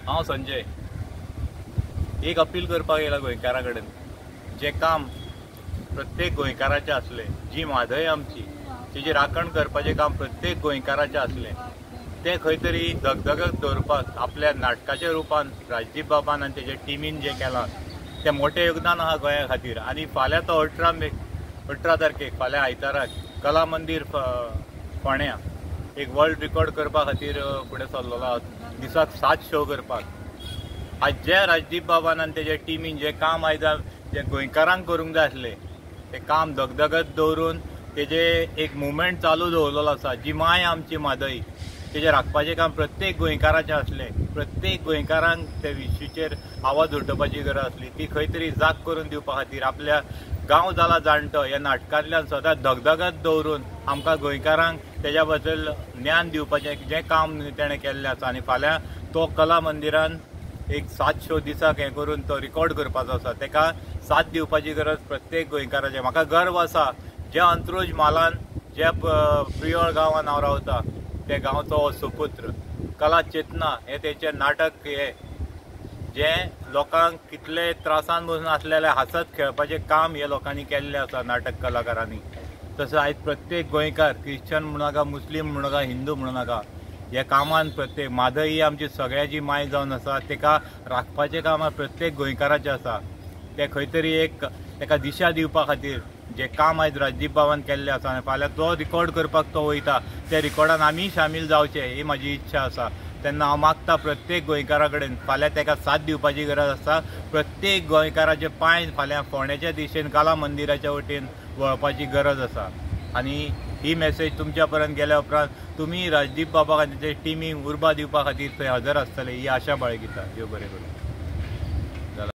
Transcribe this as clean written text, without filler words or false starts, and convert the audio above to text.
हांव संजय एक अपील करपाक येयला गोंयकारां कडेन। जे काम प्रत्येक गोंयकाराचें आसलें, जी म्हादय आमची तिची राखण करपाचें काम प्रत्येक गोंयकाराचें आसलें, तें खंय तरी धगधगत दवरपाक आपल्या नाटकाच्या रुपान राजदीप बाबान आनी तेजे टिमीन जें केलां तें मोठें योगदान आहा गोंया खातीर। आनी फाल्यां तो 18 तारखेक फाल्यां आयताराक कला मंदीर फोंड्यां एक वर्ल्ड रिकॉर्ड करपा खातीर फुडें सरलेलो आहा, दिसाक 7 शो करपाक। आज जे राजदीप बाबान आनी तेजे टिमीन जें काम आयज जे गोंयकारांक करूंक जाय आसलें तें काम धगधगत दवरून तेजे एक मुवमेंट चालू दवरलेलो आसा, जी माय आमची म्हादय तेजे राखपाचें काम प्रत्येक गोंयकाराचें आसलें। प्रत्येक गोंयकारांक ते विशीचेर आवाज उठोवपाची गरज आसली, ती खंय तरी जाग करून दिवपा खातीर आपल्या गांव जाला जाणटो ह्या नाटकांतल्यान सदां धगधगत दवरून आमकां गोंयकारांक तेज्या बद्दल ज्ञान दिवपाचें जें काम तेणें केल्लें आसा। आनी फाल्यां तो कला मंदिरान एक 7 शो दिसाक हें करून तो रिकॉर्ड करपाचो आसा, तेका साथ दिवपाची गरज प्रत्येक गोंयकाराचें। म्हाका गर्व आसा ज्या अंत्रुज म्हालान ज्या प्रियोळ गांवांत हांव रावता त्या गांवचो हो सुपुत्र कला चेतना हें तेचें नाटक हें जें लोकांक कितले त्रासान बसून आसलेले हासत खेळपाचें काम हे लोकांनी केल्लें आसा नाटक कलाकारांनी। तसो आयज प्रत्येक गोंयकार क्रिश्चन म्हणू नाका, मुस्लीम म्हणू नाका, हिंदू म्हणू नाका, ह्या कामान प्रत्येक म्हादय ही आमची सगळ्याची माय जावन आसा, तेका राखपाचें काम प्रत्येक गोंयकाराचें आसा। ते खंय तरी एक तेका दिशा दिवपा खातीर जें काम आयज राजदीप बाबान केल्लें आसा आनी फाल्यां तो रिकॉर्ड करपाक तो वयता, त्या रिकॉर्डान आमी शामील जावचे ही म्हाजी इच्छा आसा। तेन्ना हांव मागता प्रत्येक गोंयकारा कडेन फाल्यां तेका साथ दिवपाची गरज आसा। प्रत्येक गोंयकाराचे पांय फाल्यां फोंड्याच्या दिशेन कला मंदिराच्या वटेन वळपाची गरज आसा। आनी ही मॅसेज तुमच्या पर्यंत गेल्या उपरांत तुमी राजदीप बाबाक आनी तेजे टिमीक उर्बा दिवपा खातीर थंय हजर आसतले ही आशा बाळगिता। देव बरें करूं।